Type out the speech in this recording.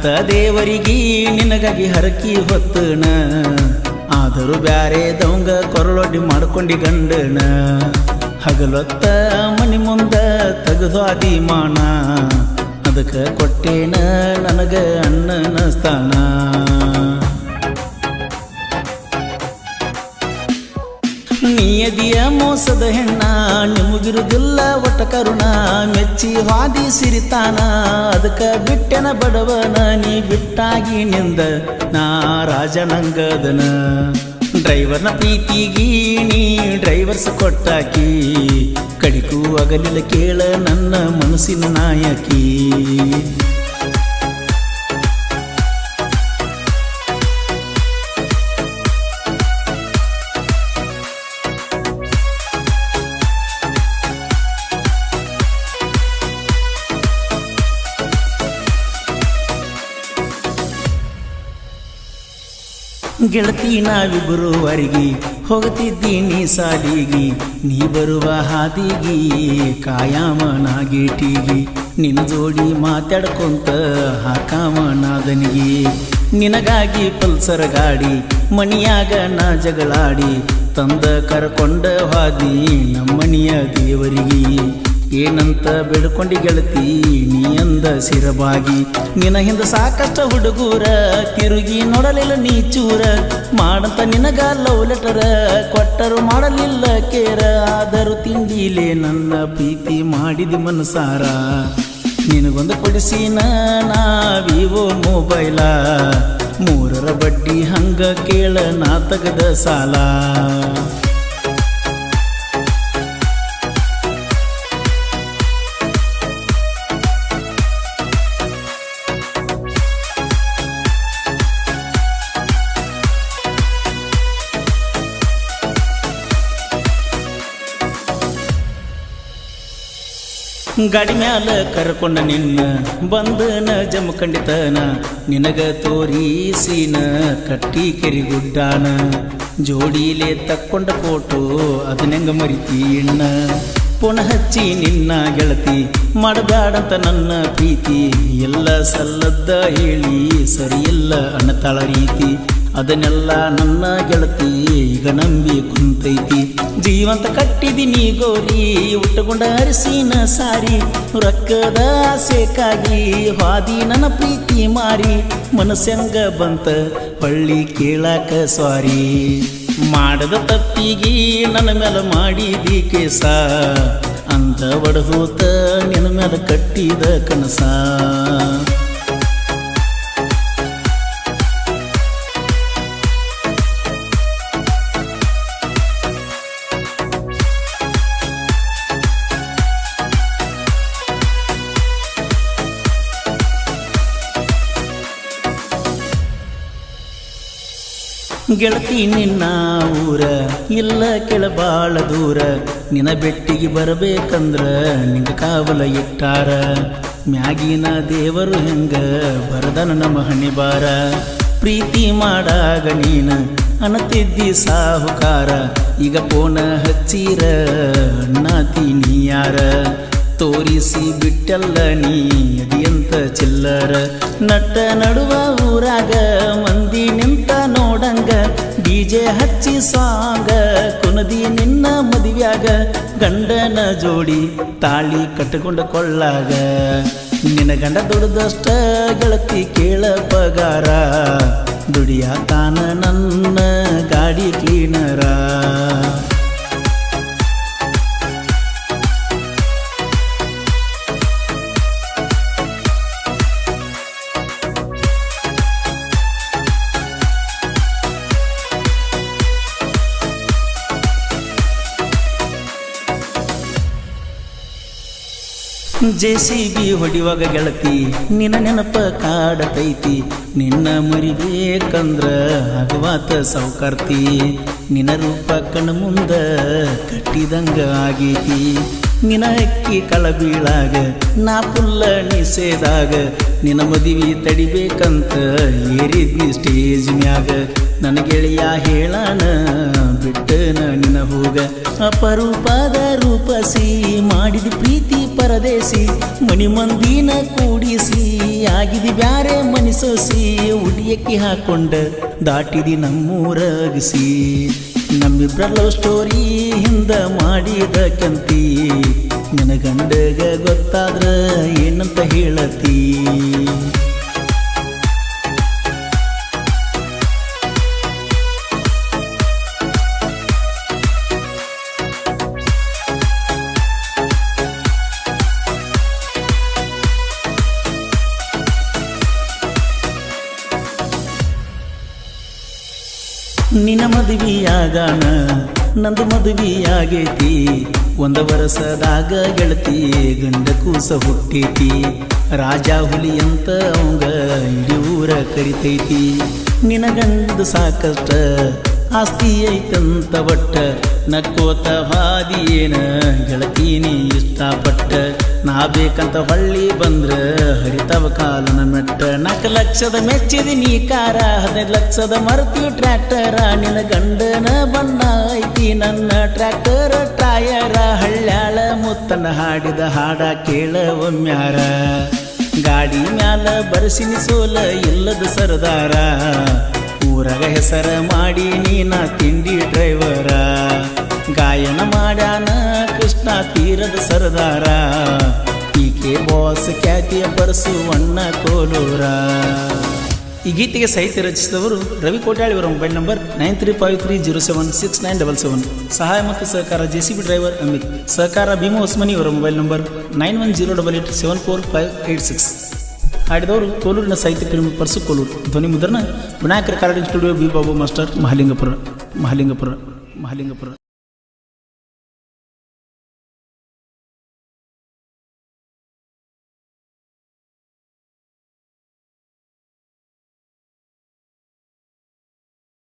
ಸತ್ತ ದೇವರಿಗೆ ನಿನಗಾಗಿ ಹರಕಿ ಹೊತ್ತನ ಆದರೂ ಬ್ಯಾರೆ ದವಂಗ ಕೊರಳೊಡ್ಡಿ ಮಾಡ್ಕೊಂಡಿ ಗಂಡನ ಹಗಲೊತ್ತ ಮನಿ ಮುಂದ ತೆಗೆದು ಅದಿಮಾನ ಅದಕ್ಕೆ ಕೊಟ್ಟೇನ ನನಗ ಅಣ್ಣನ ಸ್ಥಾನ ನಿಯದಿಯ ಮೋಸದ ಹೆಣ್ಣ ನಿಮಗಿರುದಿಲ್ಲ ಒಟ್ಟ ಕರುಣ ಮೆಚ್ಚಿ ವಾದಿ ಸಿರಿತಾನ ಅದಕ್ಕ ಬಿಟ್ಟೆನ ಬಡವನ ನೀ ಬಿಟ್ಟಾಗಿ ನಿಂದ ನಾ ರಾಜನಂಗದನ ಡ್ರೈವರ್ನ ಪ್ರೀತಿಗಿ ನೀ ಡ್ರೈವರ್ಸ್ ಕೊಟ್ಟಾಕಿ ಕಡಿಕು ಅಗಲಿಲ್ಲ ಕೇಳ ನನ್ನ ಮನಸ್ಸಿನ ನಾಯಕಿ ಗೆಳತಿ ನಾವಿಬ್ಬರು ವರೆಗಿ ಹೋಗ್ತಿದ್ದೀನಿ ಸಾಲಿಗಿ ನೀ ಬರುವ ಹಾದಿಗಿ ಕಾಯಾಮನಾಗೇಟಿಗಿ ನಿನ್ನ ಜೋಡಿ ಮಾತಾಡ್ಕೊಂತ ಹಾಕಾಮನಾದನಿಗಿ ನಿನಗಾಗಿ ಪಲ್ಸರ್ ಗಾಡಿ ಮಣಿಯಾಗ ನಾ ಜಗಳಾಡಿ ತಂದ ಕರ್ಕೊಂಡ ಹಾದಿ ನಮ್ಮನಿಯ ದೇವರಿಗೆ ಏನಂತ ಬೇಡ್ಕೊಂಡಿ ಗೆಳತಿ ನೀ ಅಂದ ಸಿರಬಾಗಿ ನಿನ ಹಿಂದ ಸಾಕಷ್ಟ ಹುಡುಗೂರ ತಿರುಗಿ ನೋಡಲಿಲ್ಲ ನೀ ಚೂರ ಮಾಡಂತ ನಿನಗ ಲವ್ ಲೆಟರ ಕೊಟ್ಟರು ಮಾಡಲಿಲ್ಲ ಕೇರ ಆದರೂ ತಿಂಡಿಲೇ ನನ್ನ ಪ್ರೀತಿ ಮಾಡಿದಿ ಮನಸಾರ ನಿನಗೊಂದು ಕೊಡಿಸಿನ ನಾ ವಿವೋ ಮೊಬೈಲ 3ರ ಬಡ್ಡಿ ಹಂಗ ಕೇಳ ನಾ ತಗದ ಸಾಲ ಗಾಡಿ ಮ್ಯಾಲ ಕರ್ಕೊಂಡ ನಿನ್ನ ಬಂದನ ಜಮಖಂಡಿತನ ನಿನಗ ತೋರಿಸಿನ ಕಟ್ಟಿ ಕೆರಿಗುಡ್ಡಾನ ಜೋಡಿಲೆ ತಕ್ಕೊಂಡ ಫೋಟೋ ಅದನ್ನೆಂಗ ಮರಿತಿ ಎಣ್ಣ ಪುನಃ ಹಚ್ಚಿ ನಿನ್ನ ಗೆಳತಿ ಮಾಡಬ್ಯಾಡಂತ ನನ್ನ ಪ್ರೀತಿ ಎಲ್ಲ ಸಲ್ಲದ್ದ ಹೇಳಿ ಸರಿಯಿಲ್ಲ ಅನ್ನತಾಳ ರೀತಿ ಅದನ್ನೆಲ್ಲ ನನ್ನ ಗೆಳತಿ ಈಗ ನಂಬಿ ಕುಂತೈತಿ ಜೀವಂತ ಕಟ್ಟಿದಿನಿ ಗೋರಿ ಉಟ್ಟುಕೊಂಡ ಅರಸಿನ ಸಾರಿ ರೊಕ್ಕದ ಆಸೆಕಾಗಿ ಹಾದಿ ನನ್ನ ಪ್ರೀತಿ ಮಾರಿ ಮನಸ್ಸಂಗ ಬಂತ ಹೊಳ್ಳಿ ಕೇಳಾಕ ಸ್ವಾರಿ ಮಾಡದ ತಪ್ಪಿಗಿ ನನ್ನ ಮೇಲೆ ಮಾಡಿದಿ ಕೇಸ ಅಂತ ಒಡಹೋತ ನಿನ್ನ ಮೇಲೆ ಕಟ್ಟಿದ ಕನಸ ಗೆಳತಿ ನಿನ್ನ ಊರ ಇಲ್ಲ ಕೆಳಬಾಳ ದೂರ ನಿನ್ನ ಬೆಟ್ಟಿಗೆ ಬರಬೇಕಂದ್ರ ನಿಂಗ ಕಾವಲ ಇಟ್ಟಾರ ಮ್ಯಾಗಿನ ದೇವರು ಹೆಂಗ ಬರದನ ನಮ್ಮ ಹಣಿಬಾರ ಪ್ರೀತಿ ಮಾಡಾಗ ನೀನ ಅನ್ನತಿದ್ದಿ ಸಾಹುಕಾರ ಈಗ ಪೋನ ಹಚ್ಚಿರ ಅಣ್ಣಾತಿ ನೀ ಯಾರ ತೋರಿಸಿ ಬಿಟ್ಟಲ್ಲ ನೀ ಅದಿಯಂತ ಚಿಲ್ಲರ ನಟ್ಟ ನಡುವ ಊರಾಗ ಮಂದಿ ನಿಂತ ನೋಡಂಗ ಡಿಜೆ ಹಚ್ಚಿ ಸಾಂಗ ಕುನದಿ ನಿನ್ನ ಮದುವ್ಯಾಗ ಗಂಡನ ಜೋಡಿ ತಾಳಿ ಕಟ್ಟಿಕೊಂಡ ಕೊಳ್ಳಾಗ ನಿನ್ನ ಗಂಡ ದುಡ್ದಷ್ಟ ಗೆಳತಿ ಕೇಳ ಪಗಾರ ದುಡಿಯಾತಾನ ನನ್ನ ಗಾಡಿ ಕ್ಲೀನರ ಜೆಸಿಬಿ ಹೊಡಿವಾಗ ಗೆಳತಿ ನಿನ್ನ ನೆನಪ ಕಾಡತೈತಿ ನಿನ್ನ ಮರಿಬೇಕಂದ್ರ ಆಗವಾತ ಸೌಕರ್ತಿ ನಿನ್ನ ರೂಪ ಕಣ್ಣ ಮುಂದ ಕಟ್ಟಿದಂಗ ಆಗೈತಿ ನಿನ್ನ ಅಕ್ಕಿ ಕಳಬೀಳಾಗ ನಾ ಪುಲ್ಲ ನಿಸೇದಾಗ ನಿನ್ನ ಮದುವೆ ತಡಿಬೇಕಂತ ಏರಿದ್ನಿ ಸ್ಟೇಜ್ ಮ್ಯಾಗ ನನ್ನ ಗೆಳೆಯ ಹೇಳಾನ ಬಿಟ್ಟನ ನಿನ್ನ ಹೋಗ ಅಪರೂಪದ ರೂಪಸಿ ಮಾಡಿದ ಪ್ರೀತಿ ಪರ ಪರದೇಸಿ ಮನಿ ಮಂದಿನ ಕೂಡಿಸಿ ಆಗಿದಿ ಬ್ಯಾರೆ ಮನಿಸೋಸಿ ಉಡಿಯಕ್ಕಿ ಹಾಕೊಂಡ ದಾಟಿದಿ ನಮ್ಮೂರ ಅಗಸಿ ನಮ್ಮಿಬ್ರ ಲವ್ ಸ್ಟೋರಿ ಹಿಂದ ಮಾಡಿದ ಕಂತಿ ನಿನ ಗಂಡಗ ಗೊತ್ತಾದ್ರ ಏನಂತ ಹೇಳತಿ ನಿನ್ನ ಮದುವೆಯಾಗಾನ ನಂದು ಮದುವೆಯಾಗೈತಿ ಒಂದ ವರ್ಷದಾಗ ಗೆಳತಿ ಗಂಡ ಕೂಸ ಹುಟ್ಟೈತಿ ರಾಜ ಹುಲಿ ಅಂತ ಅವಂಗ ಇಡೀ ಊರ ಕರಿತೈತಿ ನಿನ್ನ ಗಂಡ ಸಾಕಷ್ಟ ಆಸ್ತಿ ಐತಂತ ಒಟ್ಟ ನಕ್ಕೋತ ಹಾದಿಯೇನ ಗೆಳತೀನಿ ಇಷ್ಟಪಟ್ಟ ನಾ ಬೇಕಂತ ಹೊಳ್ಳಿ ಬಂದ್ರ ಹರಿತವ ಕಾಲನ ಮೆಟ್ಟ 4 ಲಕ್ಷದ ಮೆಚ್ಚಿದಿ ನೀ ಕಾರ 15 ಲಕ್ಷದ ಮರ್ತಿ ಟ್ರ್ಯಾಕ್ಟರ ನಿನ್ನ ಗಂಡನ ಬಣ್ಣ ಐತಿ ನನ್ನ ಟ್ರ್ಯಾಕ್ಟರ್ ಟಯರ ಹಳ್ಳ್ಯಾಳ ಮುತ್ತನ ಹಾಡಿದ ಹಾಡ ಕೇಳ ಒಮ್ಮ್ಯಾರ ಗಾಡಿ ಮ್ಯಾಲ ಬರ್ಸಿನಿ ಸೋಲ ಇಲ್ಲದ ಸರದಾರ ಊರಾಗ ಹೆಸರ ಮಾಡಿ ನೀನ ತಿಂಡಿ ಡ್ರೈವರ ಗಾಯನ ಮಾಡ್ಯಾನ ಕೃಷ್ಣ ತೀರದ ಸರದಾರ ಈಕೆ ಬಾಸ್ ಖ್ಯಾತಿಯ ಬರಸುವಣ್ಣ ಕೋಲೂರ ಈ ಗೀತೆಗೆ ಸಾಹಿತ್ಯ ರಚಿಸಿದವರು ರವಿ ಕೋಟ್ಯಾಳಿ ಅವರ ಮೊಬೈಲ್ ನಂಬರ್ 9353076977 ಸಹಾಯ ಮತ್ತು ಸಹಕಾರ ಜೆಸಿಬಿ ಡ್ರೈವರ್ ಅಮಿತ್ ಸಹಕಾರ ಭೀಮಾ ಹೊಸ್ಮನಿ ಅವರ ಮೊಬೈಲ್ ನಂಬರ್ 9108874586 ಹಾಡಿದವರು ಕೋಲೂರಿನ ಸಾಹಿತ್ಯ ಪ್ರೇಮಿ ಪರ್ಸು ಕೋಲೂರು ಧ್ವನಿ ಮುದ್ರಣ Vinayaka recording studio B Babu master Mahalingapura